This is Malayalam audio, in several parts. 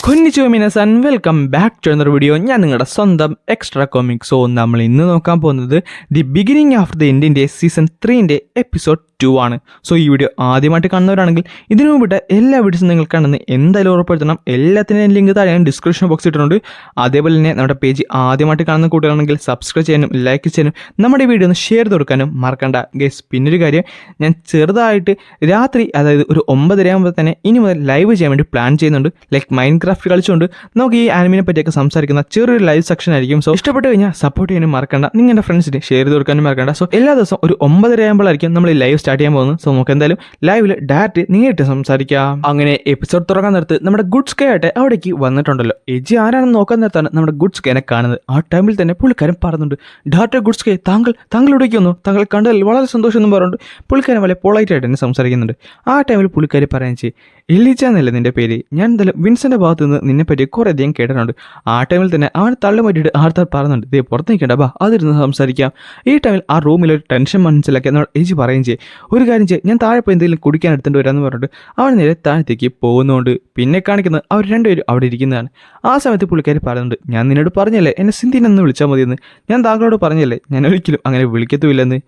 കൊന്നിച്ചു മിനസൻ welcome back to another video. ഞാൻ നിങ്ങളുടെ സ്വന്തം എക്സ്ട്രാ കോമിക്സ്. നമ്മൾ ഇന്ന് നോക്കാൻ പോകുന്നത് ദി ബിഗിനിങ് ഓഫ് ദി എൻഡിൻ്റെ സീസൺ 3 എപ്പിസോഡ് 2 ആണ്. സോ ഈ വീഡിയോ ആദ്യമായിട്ട് കാണുന്നവരാണെങ്കിൽ ഇതിനു മുമ്പിട്ട് എല്ലാ വീഡിയോസും നിങ്ങൾ കാണുന്നത് എന്തായാലും ഉറപ്പെടുത്തണം. എല്ലാത്തിൻ്റെയും ലിങ്ക് താഴെ ഞാൻ ഡിസ്ക്രിപ്ഷൻ ബോക്സ് ഇട്ടിട്ടുണ്ട്. അതേപോലെ തന്നെ നമ്മുടെ പേജ് ആദ്യമായിട്ട് കാണുന്ന കൂട്ടുകാരാണെങ്കിൽ സബ്സ്ക്രൈബ് ചെയ്യാനും ലൈക്ക് ചെയ്യാനും നമ്മുടെ വീഡിയോ ഒന്ന് ഷെയർ ചെയ്ത് കൊടുക്കാനും മറക്കണ്ട ഗൈസ്. പിന്നൊരു കാര്യം, ഞാൻ ചെറുതായിട്ട് രാത്രി അതായത് ഒരു 9:30 ആകുമ്പോൾ തന്നെ ഇനി മുതൽ ലൈവ് ചെയ്യാൻ വേണ്ടി പ്ലാൻ ചെയ്യുന്നുണ്ട്. ലൈക്ക് മൈൻക്രാഫ്റ്റ് കളിച്ചുകൊണ്ട് നമുക്ക് ഈ ആനിമിനെ പറ്റിയൊക്കെ സംസാരിക്കുന്ന ചെറിയൊരു ലൈവ് സെക്ഷൻ ആയിരിക്കും. സോ ഇഷ്ടപ്പെട്ട് കഴിഞ്ഞാൽ സപ്പോർട്ട് ചെയ്യാനും മറക്കണ്ട, നിങ്ങളുടെ ഫ്രണ്ട്സിന് ഷെയർ ചെയ്ത് കൊടുക്കാനും മറക്കണ്ട. സോ എല്ലാ ദിവസവും ഒരു 9:30 ആകുമ്പോഴായിരിക്കും നമ്മൾ ഈ ലൈവ് സ്റ്റാർട്ട് ചെയ്യാൻ പോകുന്നത്. സോ നമുക്ക് എന്തായാലും ലൈവിൽ ഡയറക്റ്റ് നേരിട്ട് സംസാരിക്കാം. അങ്ങനെ എപ്പിസോഡ് തുറക്കാൻ നേരത്ത് നമ്മുടെ ഗുഡ് സ്കേ ആയിട്ട് അവിടേക്ക് വന്നിട്ടുണ്ടല്ലോ. എജി ആരാണെന്ന് നോക്കാൻ നേരത്താണ് നമ്മുടെ ഗുഡ് സ്കേനെ കാണുന്നത്. ആ ടൈമിൽ തന്നെ പുള്ളിക്കാരൻ പറയുന്നുണ്ട്, ഡയറക്റ്റ് ഗുഡ് സ്കേ താങ്കൾ ഇവിടേക്ക് വന്നു, താങ്കൾ കണ്ടതിൽ വളരെ സന്തോഷം എന്നും പറഞ്ഞുകൊണ്ട് പുള്ളിക്കാരൻ വളരെ പൊളൈറ്റ് ആയിട്ട് തന്നെ സംസാരിക്കുന്നുണ്ട്. ആ ടൈമിൽ പുള്ളിക്കാരി പറയാൻ ചെയ്യും, എലിച്ച എന്നല്ലേ നിന്റെ പേര്, ഞാൻ എന്തായാലും വിൻസന്റെ ഭാഗത്ത് നിന്ന് നിന്നെപ്പറ്റി കുറേ അധികം കേട്ടിട്ടുണ്ട്. ആ ടൈമിൽ തന്നെ അവൻ തള്ളി മാറ്റിയിട്ട് ആൾക്കാർ പറയുന്നുണ്ട്, ഇതേ പുറത്ത് നിൽക്കേണ്ട, ബാ അതിരുന്ന് സംസാരിക്കാം. ഈ ടൈമിൽ ആ റൂമിലൊരു ടെൻഷൻ മനസ്സിലാക്കി എന്നോട് ഏജി പറയും ചെയ്യും, ഒരു കാര്യം ചെയ്യും, ഞാൻ താഴെ പോയി എന്തെങ്കിലും കുടിക്കാൻ എടുത്തുകൊണ്ട് വരാമെന്ന് പറഞ്ഞിട്ട് അവൻ നേരെ താഴത്തേക്ക് പോകുന്നുണ്ട്. പിന്നെ കാണിക്കുന്നത് അവർ രണ്ടുപേരും അവിടെ ഇരിക്കുന്നതാണ്. ആ സമയത്ത് പുള്ളിക്കാരി പറയുന്നുണ്ട്, ഞാൻ നിന്നോട് പറഞ്ഞല്ലേ എന്നെ സിന്ധിനെന്ന് വിളിച്ചാൽ മതിയെന്ന്, ഞാൻ താങ്കളോട് പറഞ്ഞല്ലേ ഞാൻ ഒരിക്കലും അങ്ങനെ വിളിക്കത്തുമില്ലെന്ന്.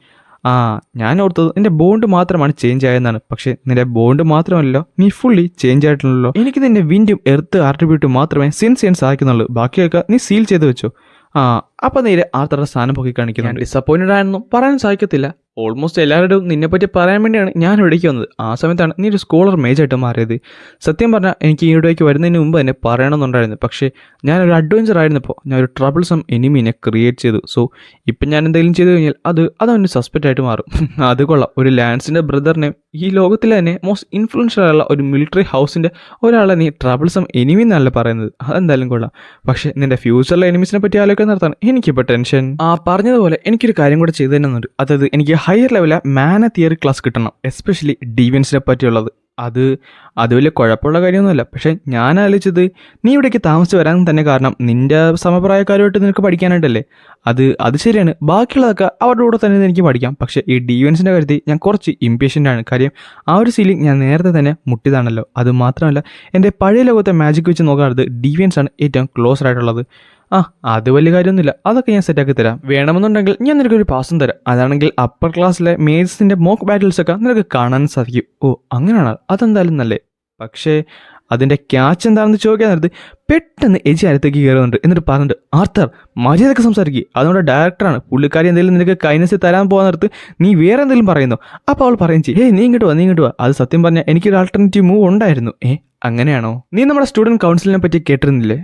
ഞാൻ ഓർത്തത് നിന്റെ ബോണ്ട് മാത്രമാണ് ചേഞ്ച് ആയെന്നാണ്. പക്ഷേ നിന്റെ ബോണ്ട് മാത്രമല്ലോ, നീ ഫുള്ളി ചേഞ്ച് ആയിട്ടുള്ളല്ലോ. എനിക്ക് നിന്റെ വിൻഡും എർത്ത് ആട്രിബ്യൂട്ടും മാത്രമേ സെൻസ് ചെയ്യാൻ സാധിക്കുന്നുള്ളൂ, ബാക്കിയൊക്കെ നീ സീൽ ചെയ്ത് വെച്ചോ. അപ്പം നേരെ ആർത്തറുടെ സ്ഥാനം പൊക്കി കാണിക്കുന്നു. ഡിസപ്പോയിൻറ്റഡ് ആണെന്നും പറയാൻ സാധിക്കത്തില്ല. ഓൾമോസ്റ്റ് എല്ലാവരുടെയും നിന്നെപ്പറ്റി പറയാൻ വേണ്ടിയാണ് ഞാൻ ഇവിടേക്ക് വന്നത്. ആ സമയത്താണ് നീ ഒരു സ്കോളർ മേജായിട്ട് മാറിയത്. സത്യം പറഞ്ഞാൽ എനിക്ക് ഈ ഇവിടേക്ക് വരുന്നതിന് മുമ്പ് തന്നെ പറയണമെന്നുണ്ടായിരുന്നു. പക്ഷേ ഞാനൊരു അഡ്വഞ്ചർ ആയിരുന്നപ്പോൾ ഞാൻ ഒരു ട്രബിൾസം എനിമീനെ ക്രിയേറ്റ് ചെയ്തു. സോ ഇപ്പം ഞാൻ എന്തെങ്കിലും ചെയ്തു കഴിഞ്ഞാൽ അതവന് സസ്പെക്റ്റ് ആയിട്ട് മാറും. അത് കൊള്ളാം, ഒരു ലാൻസിൻ്റെ ബ്രദറിനെ ഈ ലോകത്തിലെ തന്നെ മോസ്റ്റ് ഇൻഫ്ലുവൻഷ്യൽ ആയുള്ള ഒരു മിലിറ്ററി ഹൗസിൻ്റെ ഒരാളെ നീ ട്രബിൾസം എനിമി എന്നല്ല പറയുന്നത്. അതെന്തായാലും കൊള്ളാം. പക്ഷേ നിന്റെ ഫ്യൂച്ചറിലെ എനിമീസിനെ പറ്റി ആലോചിക്കാൻ നടത്താണ് എനിക്കിപ്പോൾ ടെൻഷൻ. പറഞ്ഞതുപോലെ എനിക്കൊരു കാര്യം കൂടെ ചെയ്തു തരുന്നുണ്ട്. അതായത് എനിക്ക് ഹയർ ലെവലിലെ മാന തിയറി ക്ലാസ് കിട്ടണം, എസ്പെഷ്യലി ഡിവൻസിനെ പറ്റിയുള്ളത്. അത് വലിയ കുഴപ്പമുള്ള കാര്യമൊന്നുമല്ല. പക്ഷേ ഞാൻ ആലോചിച്ചത്, നീ ഇവിടേക്ക് താമസിച്ച് വരാൻ തന്നെ കാരണം നിൻ്റെ സമപ്രായക്കാരുമായിട്ട് നിനക്ക് പഠിക്കാനായിട്ടല്ലേ. അത് ശരിയാണ്, ബാക്കിയുള്ളതൊക്കെ അവരുടെ കൂടെ തന്നെ എനിക്ക് പഠിക്കാം. പക്ഷേ ഈ ഡിവൻസിൻ്റെ കാര്യത്തിൽ ഞാൻ കുറച്ച് ഇംപേഷ്യൻ്റാണ്. കാര്യം ആ ഒരു സീലിംഗ് ഞാൻ നേരത്തെ തന്നെ മുട്ടിയതാണല്ലോ. അതുമാത്രമല്ല, എൻ്റെ പഴയ ലോകത്തെ മാജിക് വെച്ച് നോക്കാറുള്ളത് ഡിവൻസ് ആണ് ഏറ്റവും ക്ലോസ് ആയിട്ടുള്ളത്. അത് വലിയ കാര്യമൊന്നുമില്ല, അതൊക്കെ ഞാൻ സെറ്റാക്കി തരാം. വേണമെന്നുണ്ടെങ്കിൽ ഞാൻ നിനക്കൊരു പാസും തരാം. അതാണെങ്കിൽ അപ്പർ ക്ലാസ്സിലെ മേഴ്സിൻ്റെ മോക്ക് ബാറ്റിൽസൊക്കെ നിനക്ക് കാണാൻ സാധിക്കും. അങ്ങനെയാണ്, അതെന്തായാലും നല്ലേ. പക്ഷേ അതിൻ്റെ ക്യാച്ച് എന്താണെന്ന് ചോദിക്കാൻ നേരത്ത് പെട്ടെന്ന് എജി അടുത്തേക്ക് കയറുന്നുണ്ട്. എന്നിട്ട് പറഞ്ഞിട്ട്, ആർത്തർ മര്യാദയൊക്കെ സംസാരിക്കുക, അതുകൊണ്ട് ഡയറക്ടറാണ്, പുള്ളിക്കാരി എന്തെങ്കിലും നിനക്ക് കൈനസ് തരാൻ പോകുന്ന നേരത്ത് നീ വേറെ എന്തെങ്കിലും പറയുന്നു. അപ്പോൾ അവൾ പറയും ചെയ്യും, നീ ഇങ്ങോട്ട് വാ. അത് സത്യം പറഞ്ഞാൽ എനിക്കൊരു ആൾട്ടർനേറ്റീവ് മൂവ് ഉണ്ടായിരുന്നു. അങ്ങനെയാണോ? നീ നമ്മുടെ സ്റ്റുഡൻറ്റ് കൗൺസിലിനെ പറ്റി കേട്ടിരുന്നില്ലേ?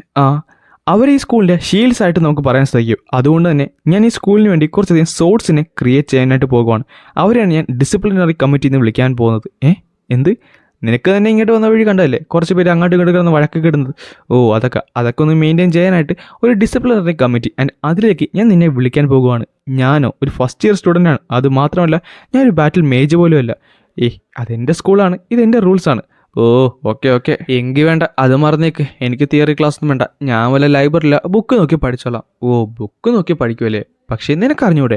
അവർ ഈ സ്കൂളിൻ്റെ ഷീൽഡ്സ് ആയിട്ട് നമുക്ക് പറയാൻ സാധിക്കും. അതുകൊണ്ട് തന്നെ ഞാൻ ഈ സ്കൂളിന് വേണ്ടി കുറച്ചധികം സോർട്സിനെ ക്രിയേറ്റ് ചെയ്യാനായിട്ട് പോകുവാണ്. അവരെയാണ് ഞാൻ ഡിസിപ്ലിനറി കമ്മിറ്റിയിൽ നിന്ന് വിളിക്കാൻ പോകുന്നത്. എന്ത്? നിനക്ക് തന്നെ ഇങ്ങോട്ട് വന്ന വഴി കണ്ടല്ലേ കുറച്ച് പേര് അങ്ങോട്ട് ഇങ്ങോട്ട് കിടന്ന് വഴക്ക് കിടുന്നത്. അതൊക്കെ ഒന്ന് മെയിൻറ്റെയിൻ ചെയ്യാനായിട്ട് ഒരു ഡിസിപ്ലിനറി കമ്മിറ്റി, ആൻഡ് അതിലേക്ക് ഞാൻ നിന്നെ വിളിക്കാൻ പോകുവാണ്. ഞാനോ ഒരു ഫസ്റ്റ് ഇയർ സ്റ്റുഡൻ്റാണ്. അത് മാത്രമല്ല ഞാനൊരു ബാറ്റിൽ മേജ് പോലും അല്ല. അതെൻ്റെ സ്കൂളാണ്, ഇതെൻ്റെ റൂൾസാണ്. ഓക്കെ എങ്കിൽ വേണ്ട, അത് മറന്നേക്ക്. എനിക്ക് തിയറി ക്ലാസ് ഒന്നും വേണ്ട. ഞാൻ വല്ല ലൈബ്രറിയില്ല, ബുക്ക് നോക്കി പഠിച്ചോളാം. ബുക്ക് നോക്കി പഠിക്കുമല്ലേ? പക്ഷേ നിനക്കറിഞ്ഞൂടെ,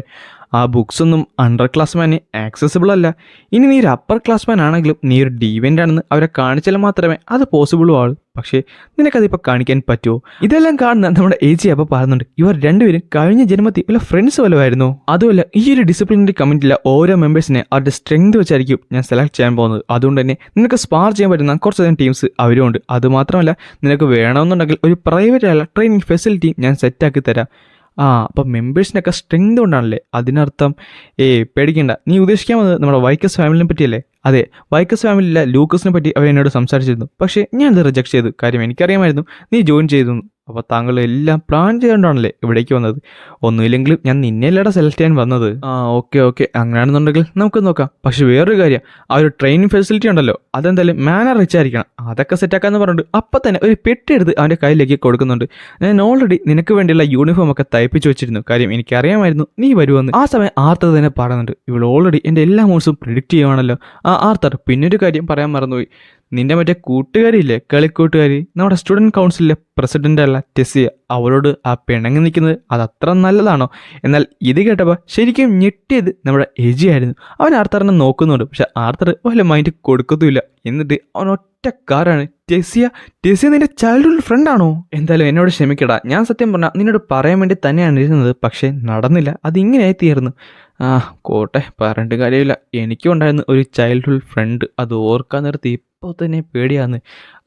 ആ ബുക്സ് ഒന്നും അണ്ടർ ക്ലാസ് മാന് ആക്സസിബിൾ അല്ല. ഇനി നീ ഒരു അപ്പർ ക്ലാസ് മാൻ ആണെങ്കിലും നീ ഒരു ഡിവൻ്റ് ആണെന്ന് അവരെ കാണിച്ചാൽ മാത്രമേ അത് പോസിബിളും ആളൂ. പക്ഷേ നിനക്കതിപ്പോൾ കാണിക്കാൻ പറ്റുമോ? ഇതെല്ലാം കാണുന്ന നമ്മുടെ ഏജി അപ്പോൾ പറയുന്നുണ്ട്, ഇവർ രണ്ടുപേരും കഴിഞ്ഞ ജന്മത്തിൽ വല്ല ഫ്രണ്ട്സ് വല്ലതായിരുന്നു. അതുമല്ല, ഈ ഒരു ഡിസിപ്ലിനറി കമ്മിറ്റിയിലെ ഓരോ മെമ്പേഴ്സിനെ അവരുടെ സ്ട്രെങ്ത് വെച്ചായിരിക്കും ഞാൻ സെലക്ട് ചെയ്യാൻ പോകുന്നത്. അതുകൊണ്ട് തന്നെ നിനക്ക് സ്പാർ ചെയ്യാൻ പറ്റുന്ന കുറച്ചധികം ടീംസ് അവരും ഉണ്ട്. അതുമാത്രമല്ല, നിനക്ക് വേണമെന്നുണ്ടെങ്കിൽ ഒരു പ്രൈവറ്റ് ആയുള്ള ട്രെയിനിങ് ഫെസിലിറ്റി ഞാൻ സെറ്റാക്കി തരാം. അപ്പം മെമ്പേഴ്സിനൊക്കെ സ്ട്രെങ്ത് കൊണ്ടാണല്ലേ. അതിനർത്ഥം പേടിക്കേണ്ട. നീ ഉദ്ദേശിക്കാൻ വന്നത് നമ്മുടെ വൈക്കസ് ഫാമിലിനെ പറ്റിയല്ലേ? അതെ, വൈക്കസ് ഫാമിലിയിലെ ലൂക്കസിനെ പറ്റി അവരെന്നോട് സംസാരിച്ചിരുന്നു. പക്ഷേ ഞാനത് റിജക്ട് ചെയ്തു. കാര്യം എനിക്കറിയാമായിരുന്നു നീ ജോയിൻ ചെയ്തു. അപ്പോൾ താങ്കൾ എല്ലാം പ്ലാൻ ചെയ്തുകൊണ്ടാണല്ലേ ഇവിടേക്ക് വന്നത്. ഒന്നുമില്ലെങ്കിലും ഞാൻ നിന്നെയല്ലടാ സെലക്ട് ചെയ്യാൻ വന്നത്. ഓക്കെ അങ്ങനെയാണെന്നുണ്ടെങ്കിൽ നമുക്ക് നോക്കാം. പക്ഷെ വേറൊരു കാര്യം, ആ ഒരു ട്രെയിനിങ് ഫെസിലിറ്റി ഉണ്ടല്ലോ, അതെന്തായാലും മാനർ റിച്ച് ആയിരിക്കണം. അതൊക്കെ സെറ്റാക്കാന്ന് പറഞ്ഞിട്ട് അപ്പം തന്നെ ഒരു പെട്ടി എടുത്ത് അവൻ്റെ കയ്യിലേക്ക് കൊടുക്കുന്നുണ്ട്. ഞാൻ ഓൾറെഡി നിനക്ക് വേണ്ടിയുള്ള യൂണിഫോം ഒക്കെ തയ്പ്പിച്ച് വെച്ചിരുന്നു. കാര്യം എനിക്കറിയാമായിരുന്നു നീ വരുമെന്ന്. ആ സമയം ആർത്തർ തന്നെ പറയുന്നുണ്ട്, ഇവൾ ഓൾറെഡി എൻ്റെ എല്ലാ മൂവ്സും പ്രിഡിക്റ്റ് ചെയ്യുവാണല്ലോ. ആർത്തർ, പിന്നൊരു കാര്യം പറയാൻ മറന്നുപോയി. നിന്റെ മറ്റേ കൂട്ടുകാരിയില്ലേ, കളിക്കൂട്ടുകാരി, നമ്മുടെ സ്റ്റുഡൻറ് കൗൺസിലിലെ പ്രസിഡന്റ് അല്ല ടെസിയ, അവളോട് ആ പിണങ്ങി നിൽക്കുന്നത് അത് അത്ര നല്ലതാണോ? എന്നാൽ ഇത് കേട്ടപ്പോൾ ശരിക്കും ഞെട്ടിയത് നമ്മുടെ എജി ആയിരുന്നു. അവൻ ആർത്തറിനെ നോക്കുന്നുണ്ട്, പക്ഷെ ആർത്തർ വല്ല മൈൻഡ് കൊടുക്കത്തുമില്ല. എന്നിട്ട് അവൻ ഒറ്റക്കാരാണ്. ടെസിയ നിന്റെ ചൈൽഡ്ഹുഡ് ഫ്രണ്ട് ആണോ? എന്തായാലും എന്നോട് ക്ഷമിക്കടാ, ഞാൻ സത്യം പറഞ്ഞാൽ നിന്നോട് പറയാൻ വേണ്ടി തന്നെയാണ് ഇരുന്നത്, പക്ഷേ നടന്നില്ല, അതിങ്ങനെയായി തീർന്നു. ആ കോട്ടെ, പറഞ്ഞിട്ട് കാര്യമില്ല. എനിക്കും ഉണ്ടായിരുന്നു ഒരു ചൈൽഡ്ഹുഡ് ഫ്രണ്ട്, അത് ഓർക്കാൻ നിർത്തി ഇപ്പോൾ തന്നെ പേടിയാന്ന്.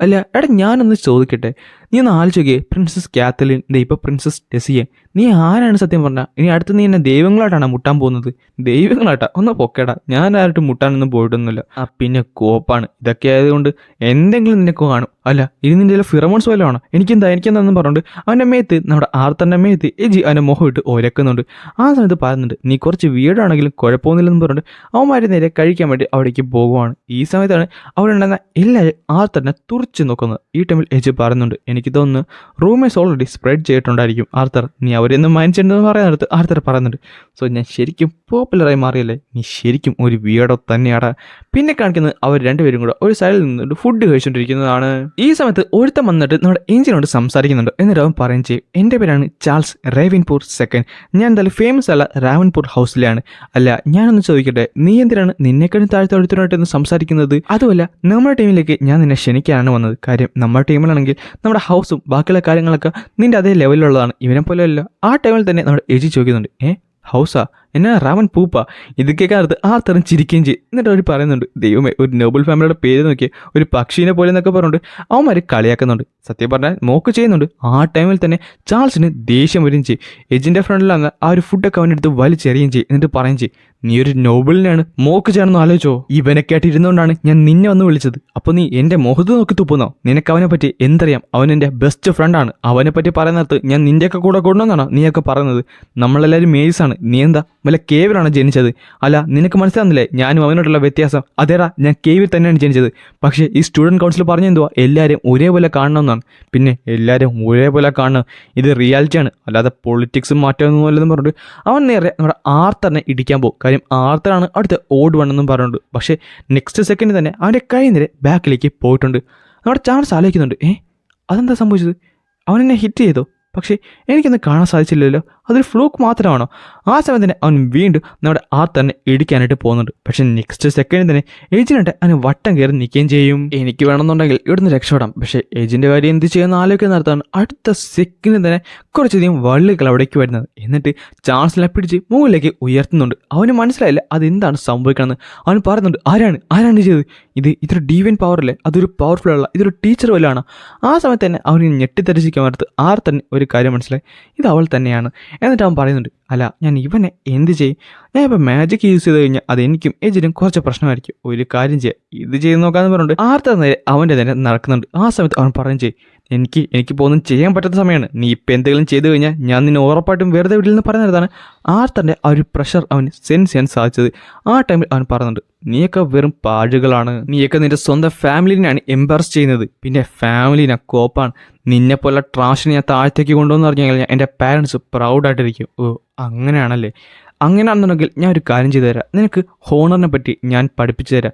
അല്ല എടാ, ഞാനൊന്ന് ചോദിക്കട്ടെ, നീ ഒന്ന് ആലോചിക്കേ, പ്രിൻസസ് കാത്തലിൻ, ഇപ്പോൾ പ്രിൻസസ് ടെസിയെ, നീ ആരാണ് സത്യം പറഞ്ഞാൽ? ഇനി അടുത്ത് നീ എന്നെ ദൈവങ്ങളായിട്ടാണ് മുട്ടാൻ പോകുന്നത്? ദൈവങ്ങളായിട്ടാ? ഒന്ന് പൊക്കേടാ, ഞാൻ ആരായിട്ട് മുട്ടാനൊന്നും പോയിട്ടൊന്നുമില്ല. ആ പിന്നെ കോപ്പാണ്, ഇതൊക്കെ ആയതുകൊണ്ട് എന്തെങ്കിലും നിനക്ക് കാണും. അല്ല ഇനി നിന്റെ ഫിറമോൺസ് വല്ലതും ആണോ? എനിക്കെന്താന്ന് പറഞ്ഞുകൊണ്ട് അവൻ്റെ മേത്ത്, നമ്മുടെ ആർത്തറിൻ്റെ മേത്ത് എജി അവൻ്റെ മുഖം ഇട്ട് ഒരക്കുന്നുണ്ട്. ആ സമയത്ത് പറയുന്നുണ്ട്, നീ കുറച്ച് വീടാണെങ്കിലും കുഴപ്പമൊന്നുമില്ലെന്ന് പറഞ്ഞിട്ട് അവന്മാരെ നേരെ കഴിക്കാൻ വേണ്ടി അവിടേക്ക് പോകുവാണ്. ഈ സമയത്താണ് അവിടെ ഉണ്ടായിരുന്ന എല്ലാവരും ആർത്തറിനെ തുറച്ച് നോക്കുന്നത്. ഈ ടൈമിൽ എജി പറയുന്നുണ്ട്, എനിക്ക് തോന്നുന്നു റൂമേഴ്സ് ഓൾറെഡി സ്പ്രെഡ് ചെയ്തിട്ടുണ്ടായിരിക്കും ആർത്തർ, നീ അവരെയൊന്നും മൈൻഡ് ചെയ്യണമെന്ന് പറയാനടുത്ത് ആർത്തർ പറയുന്നുണ്ട്. സോ ഞാൻ ശരിക്കും പോപ്പുലറായി മാറിയല്ലേ, നീ ശരിക്കും ഒരു വീടോ തന്നെയാടാ. പിന്നെ കാണിക്കുന്നത് അവർ രണ്ടുപേരും കൂടെ ഒരു സൈഡിൽ നിന്നിട്ട് ഫുഡ് കഴിച്ചുകൊണ്ടിരിക്കുന്നതാണ്. ഈ സമയത്ത് ഒരുത്തം വന്നിട്ട് നമ്മുടെ എഞ്ചിനോട് സംസാരിക്കുന്നുണ്ട്. എന്നിട്ട് അവൻ പറയും ചെയ്യും, എൻ്റെ പേരാണ് ചാൾസ് റേവൻപൂർ സെക്കൻഡ്, ഞാൻ എന്തായാലും ഫേമസ് അല്ല റാവൻപൂർ ഹൗസിലാണ്. അല്ല ഞാനൊന്ന് ചോദിക്കട്ടെ, നീ എന്തിനാണ് നിന്നെക്കാളും താഴ്ത്ത ഒരുത്തരായിട്ടൊന്ന് സംസാരിക്കുന്നത്? അതുമല്ല നമ്മുടെ ടീമിലേക്ക് ഞാൻ നിന്നെ ക്ഷണിക്കാനാണ് വന്നത്. കാര്യം നമ്മുടെ ടീമിലാണെങ്കിൽ നമ്മുടെ ഹൗസും ബാക്കിയുള്ള കാര്യങ്ങളൊക്കെ നിന്റെ അതേ ലെവലിലുള്ളതാണ്, ഇവനെ പോലെയല്ല. ആ ടൈമിൽ തന്നെ നമ്മുടെ എജി ചോദിക്കുന്നുണ്ട്, ഹൗസാ എന്നാ റാവൻ പൂപ്പ? ഇതൊക്കെ കാലത്ത് ആർത്തറും ചിരിക്കുകയും ചെയ്യും. എന്നിട്ട് അവർ പറയുന്നുണ്ട്, ദൈവമേ, ഒരു നോബൽ ഫാമിലിയുടെ പേര് നോക്കിയേ, ഒരു പക്ഷീനെ പോലെ എന്നൊക്കെ പറഞ്ഞുകൊണ്ട് അവന്മാർ കളിയാക്കുന്നുണ്ട്. സത്യം പറഞ്ഞാൽ മോക്ക് ചെയ്യുന്നുണ്ട്. ആ ടൈമിൽ തന്നെ ചാൾസിന് ദേഷ്യം വരികയും ചെയ്യും. എജിൻ്റെ ഫ്രണ്ടിലാണ് ആ ഒരു ഫുഡൊക്കെ അവനെടുത്ത് വലിച്ചെറിയുകയും ചെയ്യും. എന്നിട്ട് പറയും ചെയ്യും, നീ ഒരു നോബിളിനെയാണ് മോക്ക് ചെയ്യണമെന്ന് ആലോചിച്ചോ? ഇവനൊക്കെ ആയിട്ട് ഇരുന്നുകൊണ്ടാണ് ഞാൻ നിന്നെ വന്ന് വിളിച്ചത്. അപ്പോൾ നീ എൻ്റെ മുഖത്ത് നോക്കി തുപ്പുന്നോ? നിനക്ക് അവനെ പറ്റി എന്തറിയാം? അവൻ എൻ്റെ ബെസ്റ്റ് ഫ്രണ്ടാണ്. അവനെ പറ്റി പറയുന്നിടത്ത് ഞാൻ നിൻ്റെയൊക്കെ കൂടെ കൊണ്ടുവന്നാണോ നീയൊക്കെ പറയുന്നത്? നമ്മളെല്ലാവരും മേയ്സാണ്, നീ എന്താ വല്ല കേവിലാണ് ജനിച്ചത്? അല്ല നിനക്ക് മനസ്സിലാകുന്നില്ലേ ഞാനും അവനോടുള്ള വ്യത്യാസം? അതേടാ, ഞാൻ കേവിൽ തന്നെയാണ് ജനിച്ചത്. പക്ഷേ ഈ സ്റ്റുഡൻറ് കൗൺസിൽ പറഞ്ഞെന്തുവാ, എല്ലാവരും ഒരേപോലെ കാണണമെന്നാണ്. പിന്നെ എല്ലാവരും ഒരേപോലെ കാണണം, ഇത് റിയാലിറ്റിയാണ്, അല്ലാതെ പൊളിറ്റിക്സും മാറ്റമൊന്നുമല്ലെന്ന് പറഞ്ഞിട്ട് അവൻ നേരെ നമ്മുടെ ആർത്തറിനെ ഇടിക്കാൻ പോകും. കാര്യം ആർത്തറാണ് അടുത്ത ഓട് വണ്ണെന്നും പറഞ്ഞിട്ടുണ്ട്. പക്ഷേ നെക്സ്റ്റ് സെക്കൻഡ് തന്നെ അവൻ്റെ കൈ നേരെ ബാക്കിലേക്ക് പോയിട്ടുണ്ട്. നമ്മുടെ ചാൻസ് ആലോചിക്കുന്നുണ്ട്, അതെന്താ സംഭവിച്ചത്? അവനെന്നെ ഹിറ്റ് ചെയ്തോ? പക്ഷേ എനിക്കൊന്നും കാണാൻ സാധിച്ചില്ലല്ലോ, അതൊരു ഫ്ലൂക്ക് മാത്രമാണോ? ആ സമയത്ത് തന്നെ അവൻ വീണ്ടും നമ്മുടെ ആർത്തറിനെ ഇടിക്കാനായിട്ട് പോകുന്നുണ്ട്. പക്ഷേ നെക്സ്റ്റ് സെക്കൻഡിൽ തന്നെ ഏജിനായിട്ട് അവന് വട്ടം കയറി നിൽക്കുകയും ചെയ്യും. എനിക്ക് വേണമെന്നുണ്ടെങ്കിൽ ഇവിടുന്ന് രക്ഷപ്പെടാം, പക്ഷേ ഏജിൻ്റെ കാര്യം എന്ത് ചെയ്യുന്ന ആലോചിക്കുന്ന നടത്താണ് അടുത്ത സെക്കൻഡിൽ തന്നെ കുറച്ചധികം വള്ളികൾ അവിടേക്ക് വരുന്നത്. എന്നിട്ട് ചാൻസിനെ പിടിച്ച് മുകളിലേക്ക് ഉയർത്തുന്നുണ്ട്. അവന് മനസ്സിലായില്ല അതെന്താണ് സംഭവിക്കണമെന്ന്. അവൻ പറയുന്നുണ്ട്, ആരാണ് ചെയ്തത്? ഇതൊരു ഡിവൈൻ പവർ അല്ലേ, അതൊരു പവർഫുൾ അല്ല, ഇതൊരു ടീച്ചർ പോലെയാണ്. ആ സമയത്ത് തന്നെ അവന് ഞെട്ടിത്തെറിച്ചിരിക്കാൻ അടുത്ത് ആർത്തറിന് ഒരു കാര്യം മനസ്സിലായി, ഇത് അവൾ തന്നെയാണ്. എന്നിട്ട് അവൻ പറയുന്നുണ്ട്, അല്ല ഞാൻ ഇവനെ എന്ത് ചെയ്യും? ഞാൻ ഇപ്പോൾ മാജിക് യൂസ് ചെയ്ത് കഴിഞ്ഞാൽ അതെനിക്കും എജിനും കുറച്ച് പ്രശ്നമായിരിക്കും. ഒരു കാര്യം ചെയ്യാം, ഇത് ചെയ്ത് നോക്കാമെന്ന് പറഞ്ഞിട്ട് ആർത്തർ നേരെ അവൻ്റെ തന്നെ നടക്കുന്നുണ്ട്. ആ സമയത്ത് അവൻ പറയും ചെയ്യും, എനിക്കിപ്പോൾ ഒന്നും ചെയ്യാൻ പറ്റാത്ത സമയമാണ്, നീ ഇപ്പം എന്തെങ്കിലും ചെയ്തു കഴിഞ്ഞാൽ ഞാൻ നിന്നെ ഉറപ്പായിട്ടും വെറുതെ വിടില്ലെന്ന് പറയുന്നതാണ് ആർത്തറിൻ്റെ ആ ഒരു പ്രഷർ അവന് സെൻസ് ചെയ്യാൻ സാധിച്ചത്. ആ ടൈമിൽ അവൻ പറയുന്നുണ്ട്, നീയൊക്കെ വെറും പാഴുകളാണ്, നീയൊക്കെ നിന്റെ സ്വന്തം ഫാമിലിനെയാണ് എംബാറസ് ചെയ്യുന്നത്, പിന്നെ ഫാമിലിനെ കോപ്പാണ്, നിന്നെപ്പോലെ ട്രാഷിനെ ഞാൻ താഴത്തേക്ക് കൊണ്ടുവന്ന് പറഞ്ഞു കഴിഞ്ഞാൽ എൻ്റെ പാരൻസ് പ്രൗഡായിട്ടിരിക്കും. അങ്ങനെയാണല്ലേ? അങ്ങനെയാണെന്നുണ്ടെങ്കിൽ ഞാൻ ഒരു കാര്യം ചെയ്തു തരാം, നിനക്ക് ഹോണറിനെ പറ്റി ഞാൻ പഠിപ്പിച്ചു തരാം.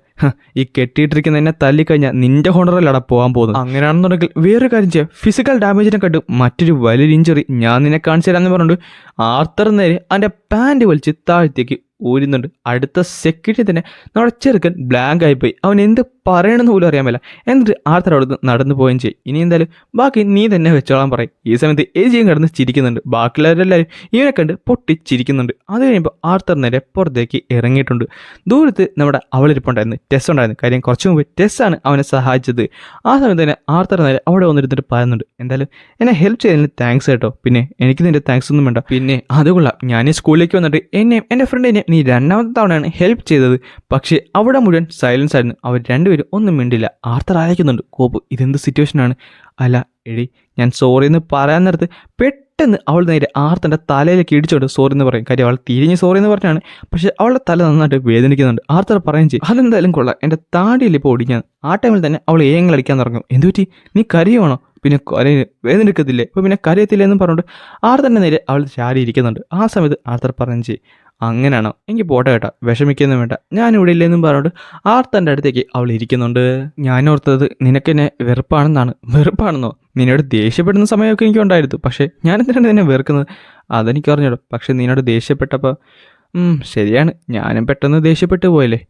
ഈ കെട്ടിയിട്ടിരിക്കുന്ന എന്നെ തല്ലിക്കഴിഞ്ഞാൽ നിന്റെ ഹോണറിലടാ പോകാൻ പോകുന്നത്. അങ്ങനെയാണെന്നുണ്ടെങ്കിൽ വേറൊരു കാര്യം ചെയ്യാം, ഫിസിക്കൽ ഡാമേജിനെ കണ്ട് മറ്റൊരു വലിയൊരു ഇഞ്ചുറി ഞാൻ നിന്നെ കാണിച്ചു തരാമെന്ന് പറഞ്ഞുകൊണ്ട് ആർത്തർ നേരെ അവൻ്റെ പാൻറ് വലിച്ച് താഴത്തേക്ക് ഊരുന്നുണ്ട്. അടുത്ത സെക്കൻഡിൽ തന്നെ നമ്മുടെ ചെറുക്കൻ ബ്ലാങ്ക് ആയിപ്പോയി. അവൻ എന്ത് പറയണമെന്ന് പോലും അറിയാൻ പറ്റില്ല. എന്നിട്ട് ആർത്തർ അവിടെ നിന്ന് നടന്നു പോവുകയും ചെയ്യും. ഇനി എന്തായാലും ബാക്കി നീ തന്നെ വെച്ചോളാൻ പറയും. ഈ സമയത്ത് എജിയും കിടന്ന് ചിരിക്കുന്നുണ്ട്. ബാക്കിയുള്ളവരെല്ലാവരും ഇവനെ കണ്ട് പൊട്ടി ചിരിക്കുന്നുണ്ട്. അത് കഴിയുമ്പോൾ ആർത്തർ നേരെ പുറത്തേക്ക് ഇറങ്ങിയിട്ടുണ്ട്. ദൂരത്ത് നമ്മുടെ അവളിരിപ്പുണ്ടായിരുന്നു, ടെസ് ഉണ്ടായിരുന്നു. കാര്യം കുറച്ച് മുമ്പ് ടെസ്സാണ് അവനെ സഹായിച്ചത്. ആ സമയത്ത് തന്നെ ആർത്തർ നേരെ അവിടെ വന്നിരുന്നിട്ട് പറയുന്നുണ്ട്, എന്തായാലും എന്നെ ഹെൽപ്പ് ചെയ്തതിന് താങ്ക്സ് കേട്ടോ, പിന്നെ എനിക്ക് നിന്റെ താങ്ക്സ് ഒന്നും വേണ്ട. പിന്നെ അതുകൊള്ളാം, ഞാൻ ഈ സ്കൂളിലേക്ക് വന്നിട്ട് എന്നെയും എൻ്റെ ഫ്രണ്ടിനെയും നീ രണ്ടാമത്തെ തവണയാണ് ഹെൽപ്പ് ചെയ്തത്. പക്ഷേ അവിടെ മുഴുവൻ സൈലൻസ് ആയിരുന്നു. അവർ രണ്ടുപേരും ഒന്നും മിണ്ടില്ല. ആർത്തർ അയക്കുന്നുണ്ട്, കോപ്പ് ഇതെന്ത് സിറ്റുവേഷനാണ്? അല്ല എടി, ഞാൻ സോറി എന്ന് പറയാൻ നേരത്ത് പെട്ടെന്ന് അവൾ നേരെ ആർത്തൻ്റെ തലയിലേക്ക് ഇടിച്ചോട്ട് സോറി എന്ന് പറയും. കാര്യം അവൾ തിരിഞ്ഞ് സോറി എന്ന് പറഞ്ഞാണ്, പക്ഷേ അവളുടെ തല നന്നായിട്ട് വേദനിക്കുന്നുണ്ട്. ആർത്തർ പറയും ചെയ്യും, അതെന്തായാലും കൊള്ളാം, എൻ്റെ താടിയിൽ ഇപ്പോൾ ഓടിക്കാൻ. ആ ടൈമിൽ തന്നെ അവൾ ഏങ്ങളടിക്കാൻ തുടങ്ങും. എന്തുപറ്റി, നീ കരയുവാണോ? പിന്നെ വേദനിക്കത്തില്ലേ? അപ്പോൾ പിന്നെ കരയത്തില്ല എന്ന് പറഞ്ഞുകൊണ്ട് ആർത്തറിൻ്റെ നേരെ അവൾ ചാടി ഇരിക്കുന്നുണ്ട്. ആ സമയത്ത് ആർത്തർ പറയും ചെയ്യും, അങ്ങനെയാണോ, എനിക്ക് പോട്ടെ കേട്ടോ, വിഷമിക്കൊന്നും വേണ്ട, ഞാനിവിടെ ഇല്ലെന്നും പറഞ്ഞുകൊണ്ട് ആർത്തൻ്റെ അടുത്തേക്ക് അവൾ ഇരിക്കുന്നുണ്ട്. ഞാൻ ഓർത്തത് നിനക്കെന്നെ വെറുപ്പാണെന്നാണ്. വെറുപ്പാണെന്നോ? നിന്നോട് ദേഷ്യപ്പെടുന്ന സമയമൊക്കെ എനിക്കുണ്ടായിരുന്നു, പക്ഷേ ഞാൻ എന്തിനാണ് നിന്നെ വെറുക്കുന്നത്? അതെനിക്ക് അറിഞ്ഞോളൂ. പക്ഷെ നിന്നോട് ദേഷ്യപ്പെട്ടപ്പോൾ ശരിയാണ്, ഞാനും പെട്ടെന്ന് ദേഷ്യപ്പെട്ടു പോയല്ലേ.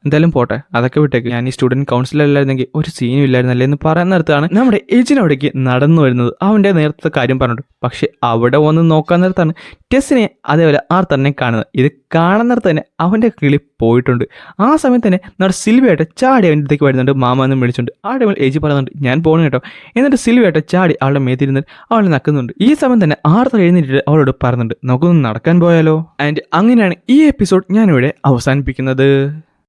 എന്തായാലും പോട്ടെ, അതൊക്കെ വിട്ടേക്ക്. ഞാൻ ഈ സ്റ്റുഡൻറ് കൗൺസിലല്ലായിരുന്നെങ്കിൽ ഒരു സീനും ഇല്ലായിരുന്നല്ലേ എന്ന് പറയാൻ നേരത്താണ് നമ്മുടെ എജിനവിടേക്ക് നടന്നു വരുന്നത്, അവൻ്റെ നേരത്തെ കാര്യം പറഞ്ഞിട്ട്. പക്ഷെ അവിടെ വന്ന് നോക്കാൻ നേരത്താണ് ടെസ്സിനെ അതേപോലെ തന്നെ കാണുന്നത്. ഇത് കാണുന്ന നേരത്ത് തന്നെ അവൻ്റെ കിളി പോയിട്ടുണ്ട്. ആ സമയത്ത് തന്നെ നമ്മുടെ സിൽവിയായിട്ട് ചാടി അവൻ്റെ അടുത്തേക്ക് വരുന്നുണ്ട്, മാമ എന്ന് വിളിച്ചുകൊണ്ട്. ആ ടൈമിൽ എജി പറയുന്നുണ്ട് ഞാൻ പോകണം കേട്ടോ. എന്നിട്ട് സിൽവിയായിട്ട് ചാടി അവളുടെ മേത്തിരുന്ന് അവളെ നക്കുന്നുണ്ട്. ഈ സമയം തന്നെ എഴുന്നേറ്റിട്ട് അവളോട് പറയുന്നുണ്ട് നമുക്കൊന്ന് നടക്കാൻ പോയാലോ. ആൻഡ് അങ്ങനെയാണ് ഈ എപ്പിസോഡ് ഞാനിവിടെ അവസാനിപ്പിക്കുന്നത്.